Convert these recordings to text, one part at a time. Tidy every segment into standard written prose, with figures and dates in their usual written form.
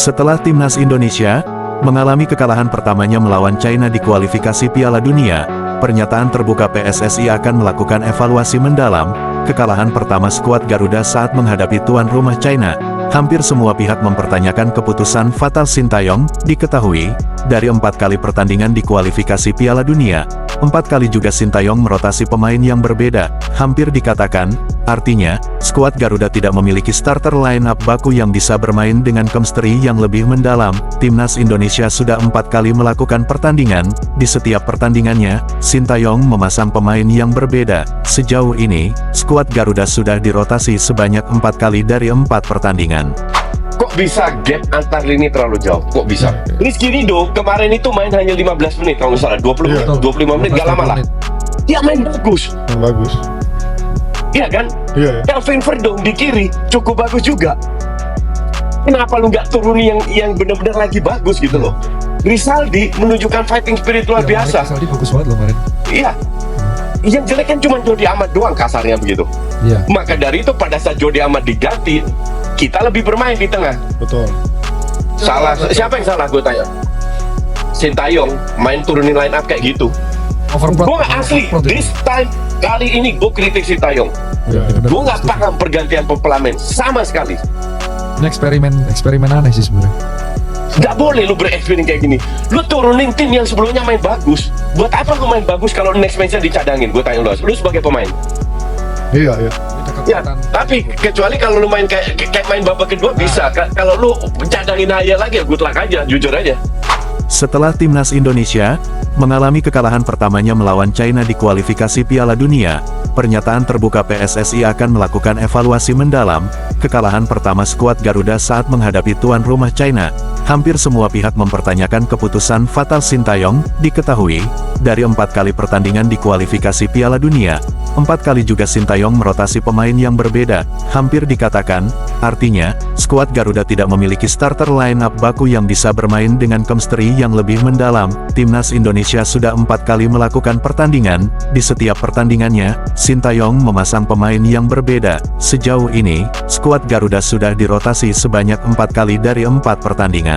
Setelah timnas Indonesia mengalami kekalahan pertamanya melawan China di kualifikasi Piala Dunia, pernyataan terbuka PSSI akan melakukan evaluasi mendalam kekalahan pertama skuad Garuda saat menghadapi tuan rumah China. Hampir semua pihak mempertanyakan keputusan fatal Sintayong. Diketahui, dari 4 kali pertandingan di kualifikasi Piala Dunia, 4 kali juga Sintayong merotasi pemain yang berbeda. Hampir dikatakan, artinya, skuad Garuda tidak memiliki starter line-up baku yang bisa bermain dengan chemistry yang lebih mendalam. Timnas Indonesia sudah 4 kali melakukan pertandingan. Di setiap pertandingannya, Sintayong memasang pemain yang berbeda. Sejauh ini, skuad Garuda sudah dirotasi sebanyak 4 kali dari 4 pertandingan. Kok bisa gap antar lini terlalu jauh? Kok bisa? Rizky Ridho kemarin itu main hanya 15 menit kalau nggak salah, 25 menit, gak lama lah. Dia main bagus. Bagus. Iya kan? Iya. Kelvin Verdong di kiri cukup bagus juga. Kenapa lu nggak turuni yang benar-benar lagi bagus gitu loh? Rizaldi menunjukkan fighting spirit luar biasa. Rizaldi bagus banget loh kemarin. Iya. Yang jelek kan cuma Jody Amat doang kasarnya begitu. Iya. Maka dari itu pada saat Jody Amat diganti, kita lebih bermain di tengah. Betul. Salah, siapa yang salah gue tanya? Sintayong main turunin line up kayak gitu. Gue asli, this time kali ini gue kritik Sintayong. Ya, Gue nggak paham pergantian pemain sama sekali. Ini eksperimen aneh sih sebenarnya. Nggak boleh lu bereksperimen kayak gini. Lu turunin tim yang sebelumnya main bagus. Buat apa lu main bagus kalau next match-nya dicadangin? Gue tanya lu sebagai pemain. Iya, iya. Ya, tapi kecuali kalau lu main kayak main babak kedua bisa. Kalau lu cadangin aja lagi ya good luck aja, jujur aja. Setelah timnas Indonesia mengalami kekalahan pertamanya melawan China di kualifikasi Piala Dunia, pernyataan terbuka PSSI akan melakukan evaluasi mendalam kekalahan pertama skuad Garuda saat menghadapi tuan rumah China. Hampir semua pihak mempertanyakan keputusan fatal Sintayong. Diketahui, dari 4 kali pertandingan di kualifikasi Piala Dunia, 4 kali juga Sintayong merotasi pemain yang berbeda. Hampir dikatakan, artinya, skuad Garuda tidak memiliki starter line-up baku yang bisa bermain dengan chemistry yang lebih mendalam. Timnas Indonesia sudah 4 kali melakukan pertandingan. Di setiap pertandingannya, Sintayong memasang pemain yang berbeda. Sejauh ini, skuad Garuda sudah dirotasi sebanyak 4 kali dari 4 pertandingan.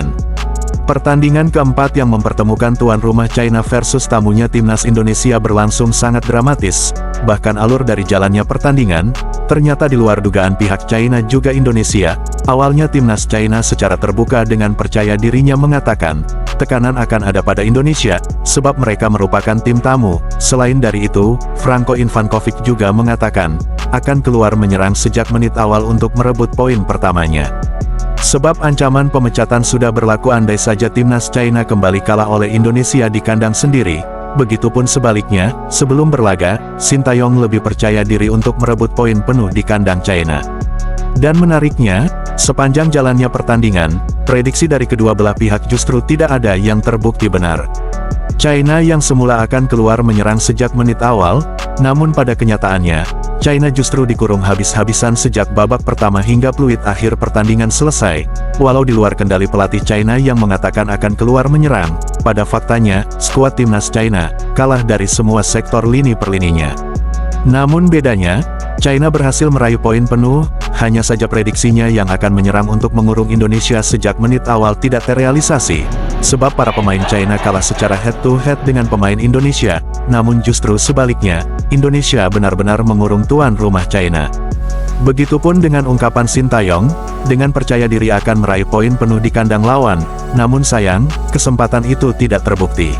Pertandingan keempat yang mempertemukan tuan rumah China versus tamunya timnas Indonesia berlangsung sangat dramatis. Bahkan alur dari jalannya pertandingan, ternyata di luar dugaan pihak China juga Indonesia. Awalnya timnas China secara terbuka dengan percaya dirinya mengatakan, tekanan akan ada pada Indonesia, sebab mereka merupakan tim tamu. Selain dari itu, Franco Ivankovic juga mengatakan, akan keluar menyerang sejak menit awal untuk merebut poin pertamanya. Sebab ancaman pemecatan sudah berlaku andai saja timnas China kembali kalah oleh Indonesia di kandang sendiri. Begitupun sebaliknya, sebelum berlaga, Sintayong lebih percaya diri untuk merebut poin penuh di kandang China. Dan menariknya, sepanjang jalannya pertandingan, prediksi dari kedua belah pihak justru tidak ada yang terbukti benar. China yang semula akan keluar menyerang sejak menit awal, namun pada kenyataannya, China justru dikurung habis-habisan sejak babak pertama hingga peluit akhir pertandingan selesai. Walau di luar kendali pelatih China yang mengatakan akan keluar menyerang, pada faktanya, skuad timnas China kalah dari semua sektor lini per lininya. Namun bedanya, China berhasil meraih poin penuh, hanya saja prediksinya yang akan menyerang untuk mengurung Indonesia sejak menit awal tidak terrealisasi. Sebab para pemain China kalah secara head-to-head dengan pemain Indonesia, namun justru sebaliknya, Indonesia benar-benar mengurung tuan rumah China. Begitupun dengan ungkapan Sintayong, dengan percaya diri akan meraih poin penuh di kandang lawan, namun sayang, kesempatan itu tidak terbukti.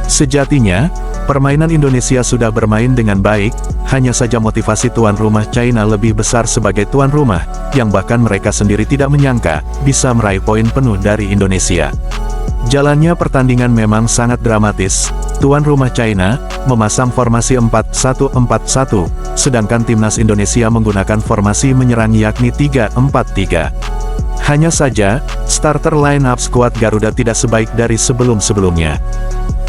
Sejatinya, permainan Indonesia sudah bermain dengan baik, hanya saja motivasi tuan rumah China lebih besar sebagai tuan rumah, yang bahkan mereka sendiri tidak menyangka, bisa meraih poin penuh dari Indonesia. Jalannya pertandingan memang sangat dramatis. Tuan rumah China memasang formasi 4-1-4-1, sedangkan timnas Indonesia menggunakan formasi menyerang yakni 3-4-3. Hanya saja, starter line-up skuad Garuda tidak sebaik dari sebelum-sebelumnya.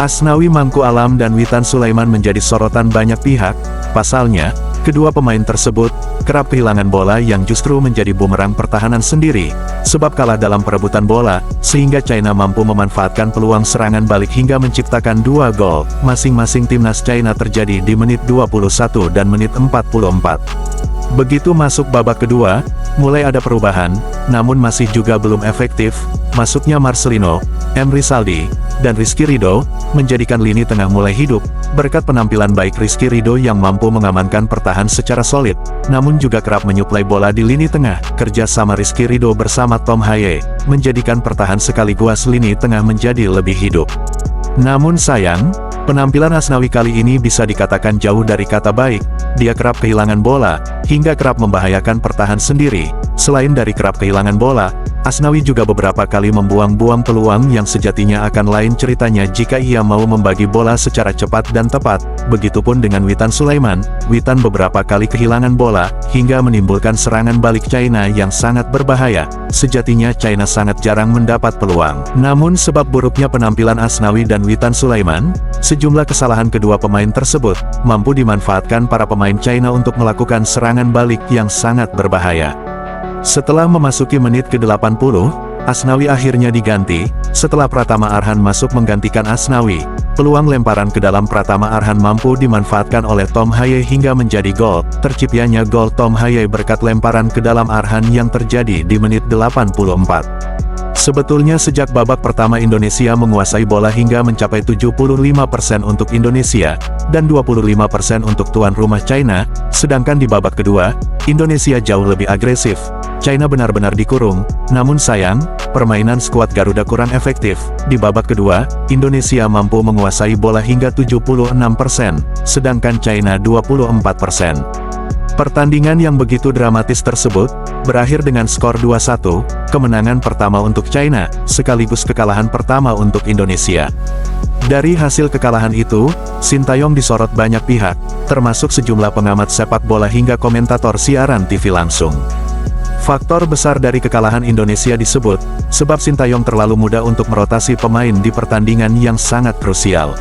Asnawi Mangku Alam dan Witan Sulaiman menjadi sorotan banyak pihak. Pasalnya, kedua pemain tersebut kerap kehilangan bola yang justru menjadi bumerang pertahanan sendiri, sebab kalah dalam perebutan bola, sehingga China mampu memanfaatkan peluang serangan balik hingga menciptakan 2 gol. Masing-masing timnas China terjadi di menit 21 dan menit 44. Begitu masuk babak kedua, mulai ada perubahan, namun masih juga belum efektif. Masuknya Marcelino, M. Rizaldi, dan Rizky Ridho, menjadikan lini tengah mulai hidup, berkat penampilan baik Rizky Ridho yang mampu mengamankan pertahanan secara solid, namun juga kerap menyuplai bola di lini tengah. Kerja sama Rizky Ridho bersama Tom Haye, menjadikan pertahanan sekaligus lini tengah menjadi lebih hidup. Namun sayang, penampilan Asnawi kali ini bisa dikatakan jauh dari kata baik. Dia kerap kehilangan bola, hingga kerap membahayakan pertahanan sendiri. Selain dari kerap kehilangan bola, Asnawi juga beberapa kali membuang-buang peluang yang sejatinya akan lain ceritanya jika ia mau membagi bola secara cepat dan tepat. Begitupun dengan Witan Sulaiman. Witan beberapa kali kehilangan bola, hingga menimbulkan serangan balik China yang sangat berbahaya. Sejatinya China sangat jarang mendapat peluang. Namun sebab buruknya penampilan Asnawi dan Witan Sulaiman, sejumlah kesalahan kedua pemain tersebut, mampu dimanfaatkan para pemain China untuk melakukan serangan balik yang sangat berbahaya. Setelah memasuki menit ke-80, Asnawi akhirnya diganti. Setelah Pratama Arhan masuk menggantikan Asnawi, peluang lemparan ke dalam Pratama Arhan mampu dimanfaatkan oleh Tom Haye hingga menjadi gol. Terciptanya gol Tom Haye berkat lemparan ke dalam Arhan yang terjadi di menit 84. Sebetulnya sejak babak pertama Indonesia menguasai bola hingga mencapai 75% untuk Indonesia, dan 25% untuk tuan rumah China, sedangkan di babak kedua, Indonesia jauh lebih agresif. China benar-benar dikurung, namun sayang, permainan skuad Garuda kurang efektif. Di babak kedua, Indonesia mampu menguasai bola hingga 76%, sedangkan China 24%. Pertandingan yang begitu dramatis tersebut, berakhir dengan skor 2-1, kemenangan pertama untuk China, sekaligus kekalahan pertama untuk Indonesia. Dari hasil kekalahan itu, Sintayong disorot banyak pihak, termasuk sejumlah pengamat sepak bola hingga komentator siaran TV langsung. Faktor besar dari kekalahan Indonesia disebut, sebab Sintayong terlalu mudah untuk merotasi pemain di pertandingan yang sangat krusial.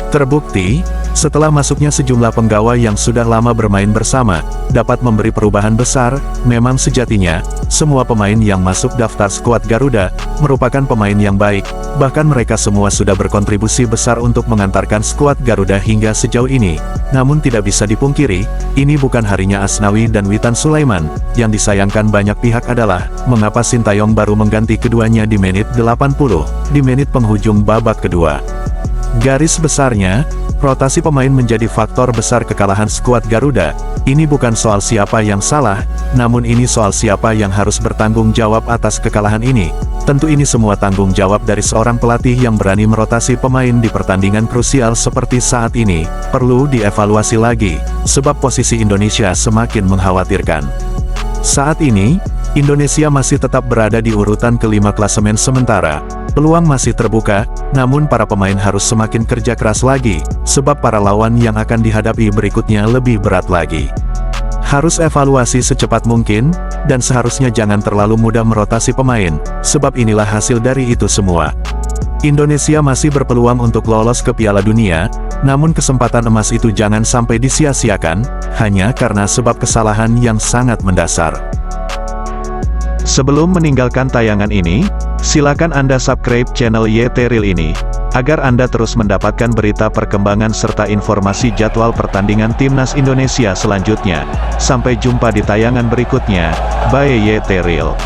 Terbukti, setelah masuknya sejumlah penggawa yang sudah lama bermain bersama, dapat memberi perubahan besar. Memang sejatinya, semua pemain yang masuk daftar skuad Garuda, merupakan pemain yang baik, bahkan mereka semua sudah berkontribusi besar untuk mengantarkan skuad Garuda hingga sejauh ini. Namun tidak bisa dipungkiri, ini bukan harinya Asnawi dan Witan Sulaiman. Yang disayangkan banyak pihak adalah, mengapa Sintayong baru mengganti keduanya di menit 80, di menit penghujung babak kedua. Garis besarnya, rotasi pemain menjadi faktor besar kekalahan skuad Garuda. Ini bukan soal siapa yang salah, namun ini soal siapa yang harus bertanggung jawab atas kekalahan ini. Tentu ini semua tanggung jawab dari seorang pelatih yang berani merotasi pemain di pertandingan krusial seperti saat ini. Perlu dievaluasi lagi, sebab posisi Indonesia semakin mengkhawatirkan. Saat ini, Indonesia masih tetap berada di urutan kelima klasemen sementara. Peluang masih terbuka, namun para pemain harus semakin kerja keras lagi, sebab para lawan yang akan dihadapi berikutnya lebih berat lagi. Harus evaluasi secepat mungkin, dan seharusnya jangan terlalu mudah merotasi pemain, sebab inilah hasil dari itu semua. Indonesia masih berpeluang untuk lolos ke Piala Dunia, namun kesempatan emas itu jangan sampai disia-siakan, hanya karena sebab kesalahan yang sangat mendasar. Sebelum meninggalkan tayangan ini, silakan Anda subscribe channel YT Real ini, agar Anda terus mendapatkan berita perkembangan serta informasi jadwal pertandingan Timnas Indonesia selanjutnya. Sampai jumpa di tayangan berikutnya, bye YT Real.